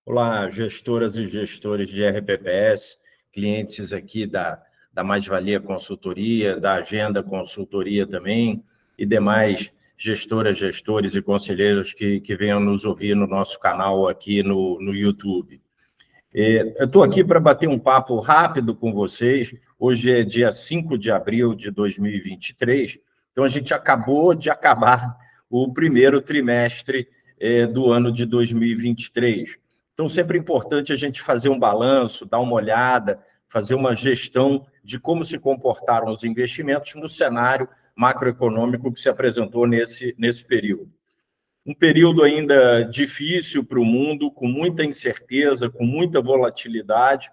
Olá, gestoras e gestores de RPPS, clientes aqui da Mais Valia Consultoria, da Agenda Consultoria também, e demais gestoras, gestores e conselheiros que venham nos ouvir no nosso canal aqui no YouTube. Eu estou aqui para bater um papo rápido com vocês. Hoje é dia 5 de abril de 2023, então a gente acabou de acabar o primeiro trimestre do ano de 2023. Então, sempre é importante a gente fazer um balanço, dar uma olhada, fazer uma gestão de como se comportaram os investimentos no cenário macroeconômico que se apresentou nesse período. Um período ainda difícil para o mundo, com muita incerteza, com muita volatilidade.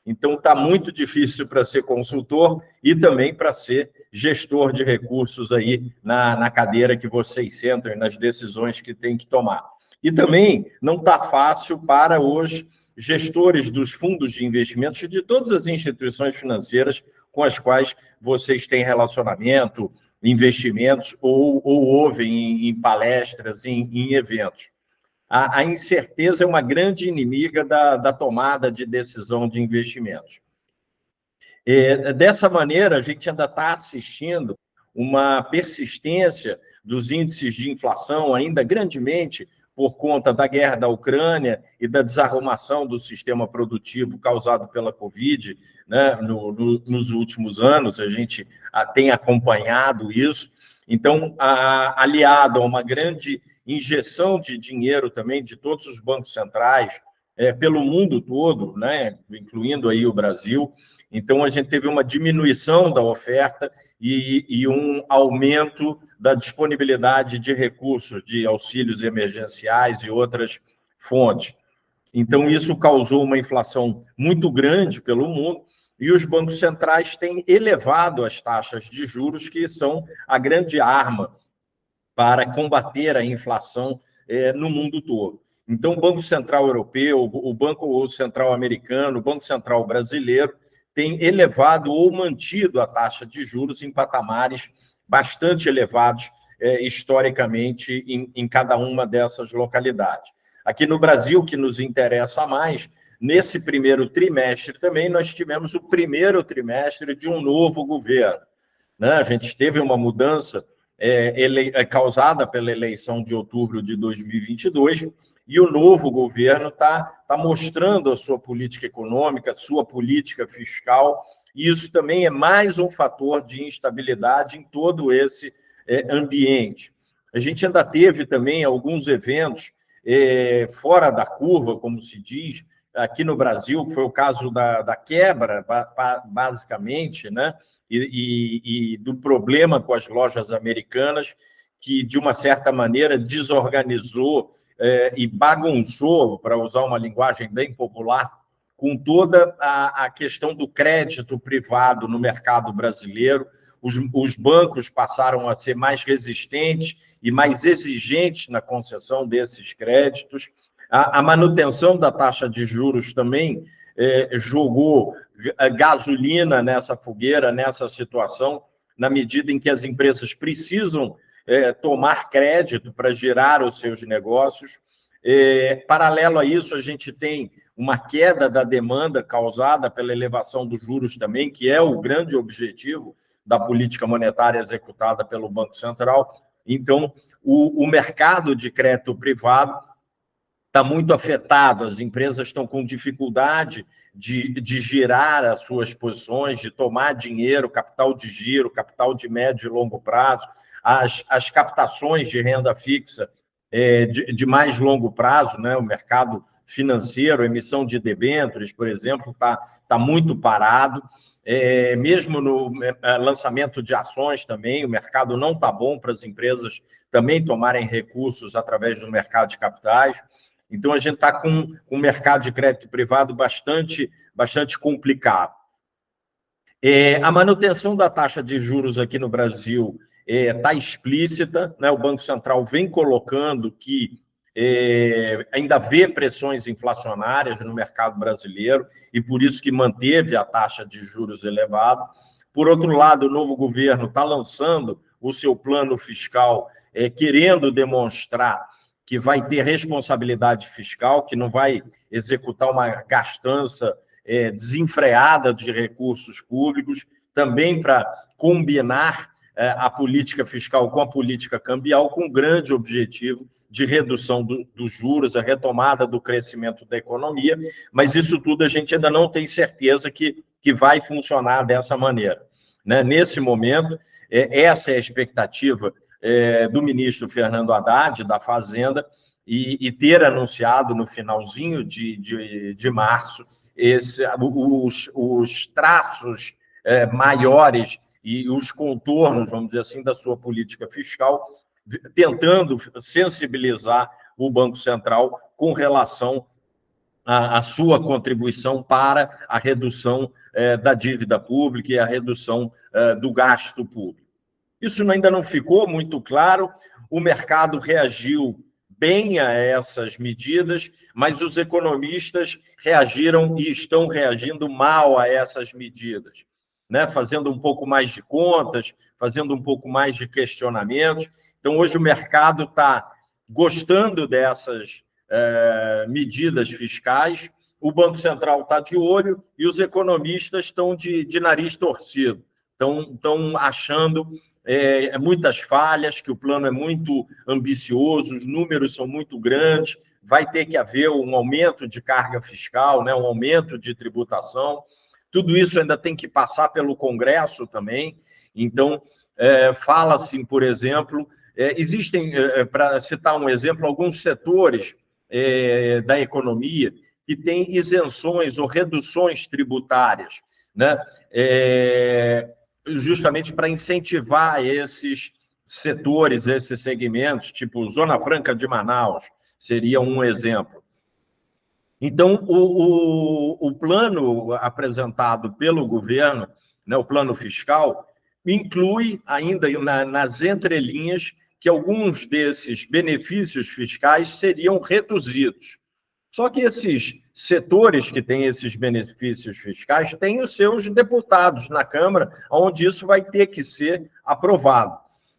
Então, está muito difícil para ser consultor e também para ser gestor de recursos aí na cadeira que vocês sentam e nas decisões que tem que tomar. E também não está fácil para os gestores dos fundos de investimentos de todas as instituições financeiras com as quais vocês têm relacionamento, investimentos ou ouvem em palestras, em eventos. A incerteza é uma grande inimiga da tomada de decisão de investimentos. Dessa maneira, a gente ainda está assistindo uma persistência dos índices de inflação ainda grandemente por conta da guerra da Ucrânia e da desarrumação do sistema produtivo causado pela Covid, né? Nos últimos anos, a gente tem acompanhado isso. Então, aliado a uma grande injeção de dinheiro também de todos os bancos centrais pelo mundo todo, né? Incluindo aí o Brasil. Então, a gente teve uma diminuição da oferta e um aumento da disponibilidade de recursos, de auxílios emergenciais e outras fontes. Então, isso causou uma inflação muito grande pelo mundo e os bancos centrais têm elevado as taxas de juros, que são a grande arma para combater a inflação no mundo todo. Então, o Banco Central Europeu, o Banco Central Americano, o Banco Central Brasileiro tem elevado ou mantido a taxa de juros em patamares bastante elevados, historicamente, em cada uma dessas localidades. Aqui no Brasil, que nos interessa mais, nesse primeiro trimestre também, nós tivemos o primeiro trimestre de um novo governo, né? A gente teve uma mudança causada pela eleição de outubro de 2022, e o novo governo está mostrando a sua política econômica, a sua política fiscal, e isso também é mais um fator de instabilidade em todo esse ambiente. A gente ainda teve também alguns eventos fora da curva, como se diz, aqui no Brasil, que foi o caso da quebra, basicamente, né? E do problema com as lojas americanas, que, de uma certa maneira, desorganizou e bagunçou, para usar uma linguagem bem popular, com toda a questão do crédito privado no mercado brasileiro. Os bancos passaram a ser mais resistentes e mais exigentes na concessão desses créditos. A manutenção da taxa de juros também jogou gasolina nessa fogueira, nessa situação, na medida em que as empresas precisam tomar crédito para gerar os seus negócios. Paralelo a isso, a gente tem uma queda da demanda causada pela elevação dos juros também, que é o grande objetivo da política monetária executada pelo Banco Central. Então, o mercado de crédito privado está muito afetado, as empresas estão com dificuldade de girar as suas posições, de tomar dinheiro, capital de giro, capital de médio e longo prazo, as captações de renda fixa de mais longo prazo, né? O mercado financeiro, emissão de debêntures, por exemplo, está muito parado. Mesmo no lançamento de ações também, o mercado não está bom para as empresas também tomarem recursos através do mercado de capitais. Então, a gente está com um mercado de crédito privado bastante complicado. A manutenção da taxa de juros aqui no Brasil está explícita, né? O Banco Central vem colocando que ainda vê pressões inflacionárias no mercado brasileiro e por isso que manteve a taxa de juros elevada. Por outro lado, o novo governo está lançando o seu plano fiscal querendo demonstrar que vai ter responsabilidade fiscal, que não vai executar uma gastança desenfreada de recursos públicos, também para combinar a política fiscal com a política cambial, com o grande objetivo de redução dos juros, a retomada do crescimento da economia, mas isso tudo a gente ainda não tem certeza que vai funcionar dessa maneira. Né? Nesse momento, essa é a expectativa do ministro Fernando Haddad, da Fazenda, e ter anunciado no finalzinho de março os traços maiores e os contornos, vamos dizer assim, da sua política fiscal, tentando sensibilizar o Banco Central com relação à sua contribuição para a redução da dívida pública e a redução do gasto público. Isso ainda não ficou muito claro, o mercado reagiu bem a essas medidas, mas os economistas reagiram e estão reagindo mal a essas medidas, né? Fazendo um pouco mais de contas, fazendo um pouco mais de questionamentos. Então, hoje o mercado está gostando dessas medidas fiscais, o Banco Central está de olho e os economistas estão de nariz torcido, estão achando muitas falhas, que o plano é muito ambicioso, os números são muito grandes, vai ter que haver um aumento de carga fiscal, né, um aumento de tributação. Tudo isso ainda tem que passar pelo Congresso também. Então, fala-se, por exemplo, existem, para citar um exemplo, alguns setores da economia que têm isenções ou reduções tributárias, né? Justamente para incentivar esses setores, esses segmentos, tipo Zona Franca de Manaus, seria um exemplo. Então, o plano apresentado pelo governo, né, o plano fiscal, inclui ainda nas entrelinhas que alguns desses benefícios fiscais seriam reduzidos. Só que esses setores que têm esses benefícios fiscais têm os seus deputados na Câmara, onde isso vai ter que ser aprovado.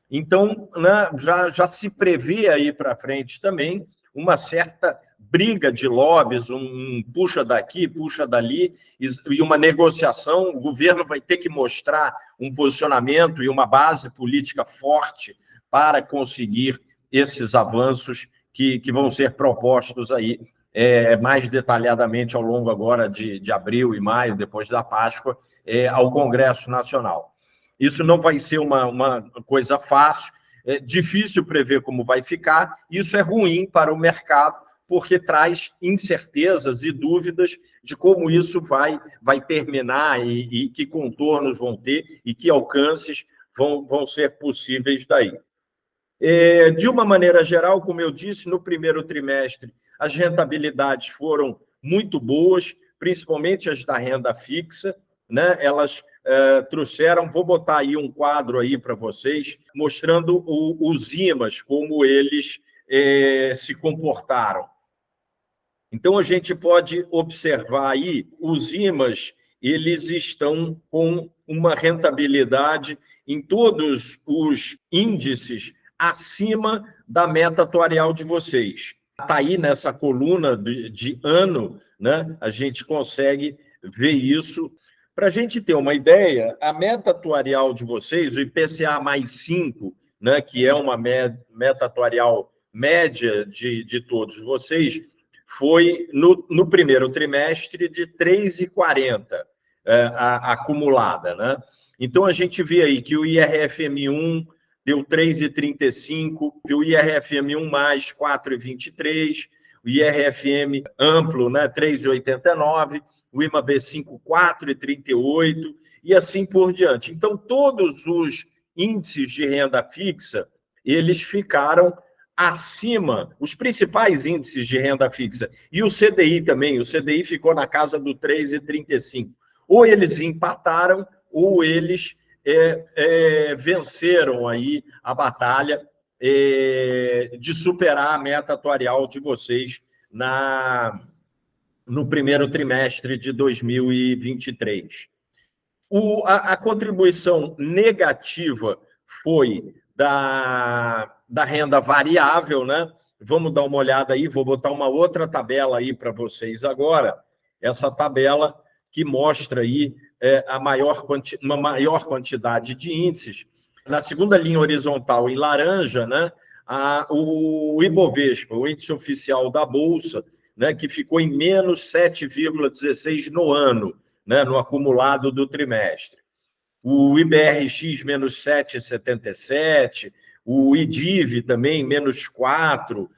Então, né, já se prevê aí para frente também uma certa briga de lobbies, um puxa daqui, puxa dali, e uma negociação. O governo vai ter que mostrar um posicionamento e uma base política forte para conseguir esses avanços que vão ser propostos aí mais detalhadamente ao longo agora de abril e maio, depois da Páscoa, ao Congresso Nacional. Isso não vai ser uma coisa fácil, é difícil prever como vai ficar, isso é ruim para o mercado, porque traz incertezas e dúvidas de como isso vai terminar e que contornos vão ter e que alcances vão ser possíveis daí. De uma maneira geral, como eu disse, no primeiro trimestre, as rentabilidades foram muito boas, principalmente as da renda fixa, né? Elas trouxeram, vou botar aí um quadro aí para vocês, mostrando os IMAs, como eles se comportaram. Então, a gente pode observar aí, os IMAs, eles estão com uma rentabilidade em todos os índices acima da meta atuarial de vocês. Está aí nessa coluna de ano, né? A gente consegue ver isso. Para a gente ter uma ideia, a meta atuarial de vocês, o IPCA mais 5, né, que é uma meta atuarial média de todos vocês, foi no primeiro trimestre de 3,40 acumulada, né? Então, a gente vê aí que o IRFM1 deu 3,35, o IRFM1 mais 4,23, o IRFM amplo, né, 3,89, o IMAB5 4,38 e assim por diante. Então, todos os índices de renda fixa, eles ficaram acima, os principais índices de renda fixa, e o CDI também, o CDI ficou na casa do 3,35. Ou eles empataram, ou eles venceram aí a batalha de superar a meta atuarial de vocês no primeiro trimestre de 2023. A contribuição negativa foi da renda variável, né? Vamos dar uma olhada aí, vou botar uma outra tabela aí para vocês agora, essa tabela que mostra aí uma maior quantidade de índices. Na segunda linha horizontal, em laranja, né, o Ibovespa, o índice oficial da Bolsa, né, que ficou em menos 7,16 no ano, né, no acumulado do trimestre. O IBRX, menos 7,77, o IDIV também, menos 4,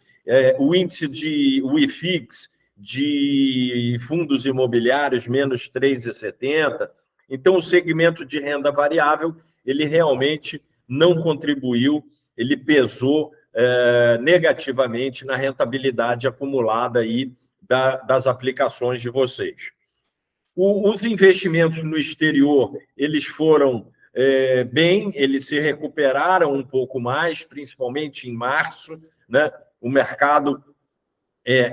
o índice o IFIX de fundos imobiliários, menos 3,70. Então, o segmento de renda variável, ele realmente não contribuiu, ele pesou negativamente na rentabilidade acumulada aí das aplicações de vocês. Os investimentos no exterior, eles foram bem, eles se recuperaram um pouco mais, principalmente em março, né? O mercado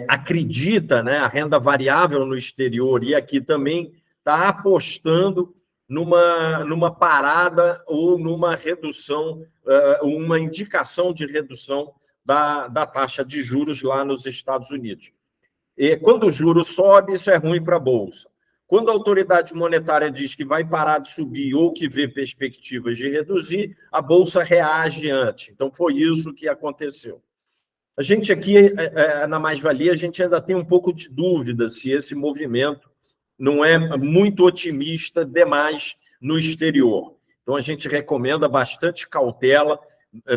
acredita, né? A renda variável no exterior e aqui também está apostando numa parada ou numa redução, uma indicação de redução da taxa de juros lá nos Estados Unidos. E quando o juro sobe, isso é ruim para a Bolsa. Quando a autoridade monetária diz que vai parar de subir ou que vê perspectivas de reduzir, a Bolsa reage antes. Então, foi isso que aconteceu. A gente aqui, na mais-valia, a gente ainda tem um pouco de dúvida se esse movimento não é muito otimista demais no exterior. Então, a gente recomenda bastante cautela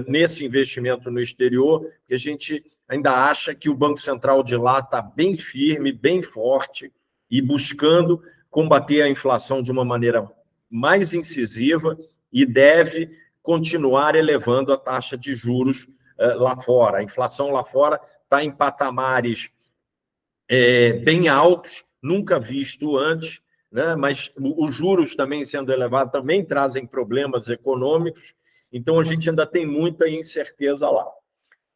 nesse investimento no exterior, porque a gente ainda acha que o Banco Central de lá está bem firme, bem forte, e buscando combater a inflação de uma maneira mais incisiva e deve continuar elevando a taxa de juros lá fora. A inflação lá fora está em patamares bem altos, nunca visto antes, né? Mas os juros também sendo elevados também trazem problemas econômicos, então a gente ainda tem muita incerteza lá.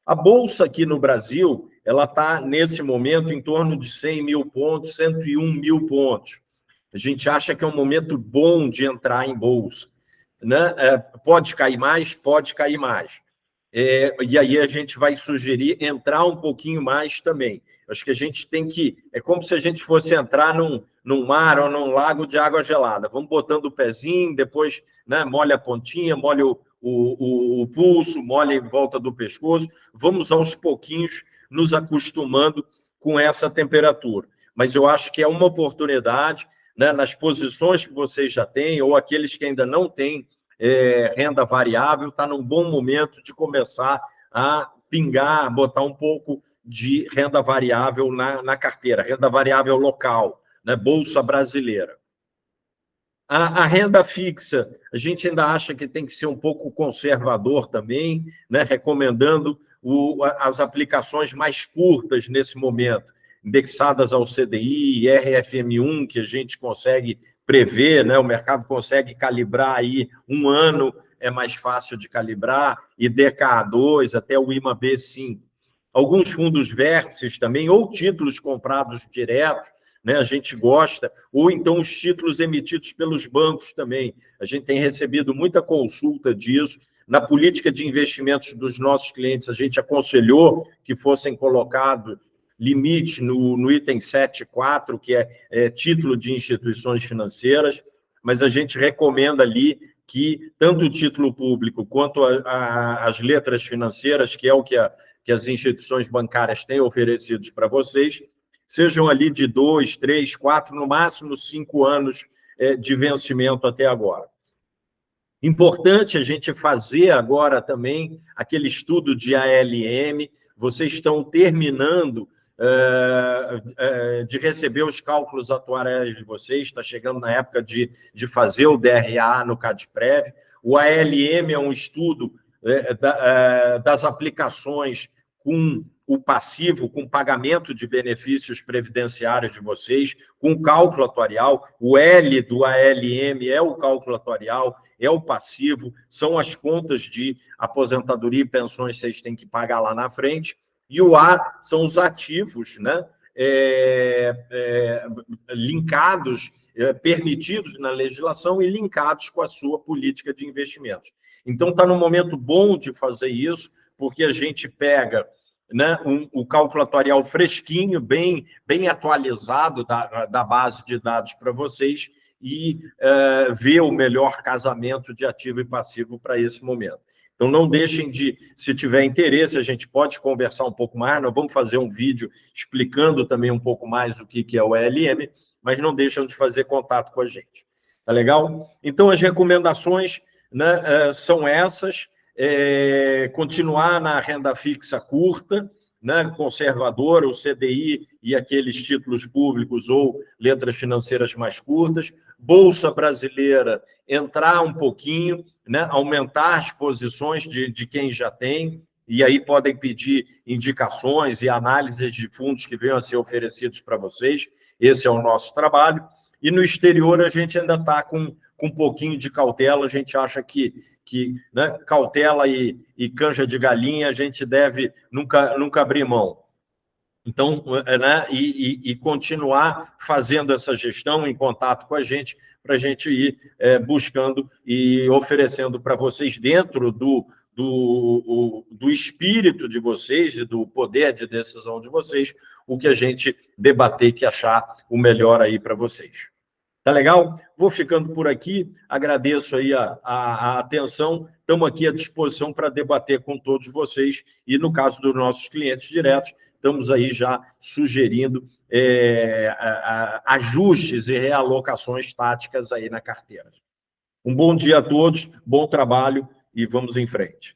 A Bolsa aqui no Brasil, ela está, nesse momento, em torno de 100 mil pontos, 101 mil pontos. A gente acha que é um momento bom de entrar em Bolsa, né? Pode cair mais, pode cair mais. E aí a gente vai sugerir entrar um pouquinho mais também. Acho que a gente tem que... É como se a gente fosse entrar num mar ou num lago de água gelada. Vamos botando o pezinho, depois, né, molha a pontinha, molha o pulso, molha em volta do pescoço. Vamos, aos pouquinhos, nos acostumando com essa temperatura. Mas eu acho que é uma oportunidade, né, nas posições que vocês já têm, ou aqueles que ainda não têm renda variável, está num bom momento de começar a pingar, botar um pouco de renda variável na carteira, renda variável local, né, Bolsa Brasileira. A renda fixa, a gente ainda acha que tem que ser um pouco conservador também, né, recomendando as aplicações mais curtas nesse momento, indexadas ao CDI, RFM1, que a gente consegue prever, né, o mercado consegue calibrar aí, um ano é mais fácil de calibrar, e DKA2 até o IMAB5. Alguns fundos vértices também, ou títulos comprados diretos, né, a gente gosta, ou então os títulos emitidos pelos bancos também. A gente tem recebido muita consulta disso. Na política de investimentos dos nossos clientes, a gente aconselhou que fossem colocados limite no item 7.4, que é título de instituições financeiras, mas a gente recomenda ali que tanto o título público quanto as letras financeiras, que é o que as instituições bancárias têm oferecido para vocês, sejam ali de 2, 3, 4, no máximo 5 anos de vencimento até agora. Importante a gente fazer agora também aquele estudo de ALM. Vocês estão terminando de receber os cálculos atuariais de vocês, está chegando na época de fazer o DRA no CADPREV. O ALM é um estudo das aplicações com o passivo, com pagamento de benefícios previdenciários de vocês, com o cálculo atuarial. O L do ALM é o cálculo atuarial, é o passivo, são as contas de aposentadoria e pensões que vocês têm que pagar lá na frente. E o A são os ativos, né? Linkados, permitidos na legislação e linkados com a sua política de investimentos. Então, está num momento bom de fazer isso, porque a gente pega, né, o cálculo atuarial fresquinho, bem atualizado da base de dados para vocês, e ver o melhor casamento de ativo e passivo para esse momento. Então, não deixem de, se tiver interesse, a gente pode conversar um pouco mais, nós vamos fazer um vídeo explicando também um pouco mais o que é o ELM, mas não deixem de fazer contato com a gente. Tá legal? Então, as recomendações, né, são essas, continuar na renda fixa curta, né, conservadora, o CDI e aqueles títulos públicos ou letras financeiras mais curtas, Bolsa Brasileira, entrar um pouquinho, né, aumentar as posições de quem já tem, e aí podem pedir indicações e análises de fundos que venham a ser oferecidos para vocês, esse é o nosso trabalho. E no exterior a gente ainda está com um pouquinho de cautela, a gente acha que né, cautela e canja de galinha a gente deve nunca abrir mão. Então, né, e continuar fazendo essa gestão em contato com a gente, para a gente ir buscando e oferecendo para vocês, dentro do espírito de vocês e do poder de decisão de vocês, o que a gente debater, que achar o melhor aí para vocês. Tá legal? Vou ficando por aqui, agradeço aí a atenção, estamos aqui à disposição para debater com todos vocês, e no caso dos nossos clientes diretos, estamos aí já sugerindo ajustes e realocações táticas aí na carteira. Um bom dia a todos, bom trabalho e vamos em frente.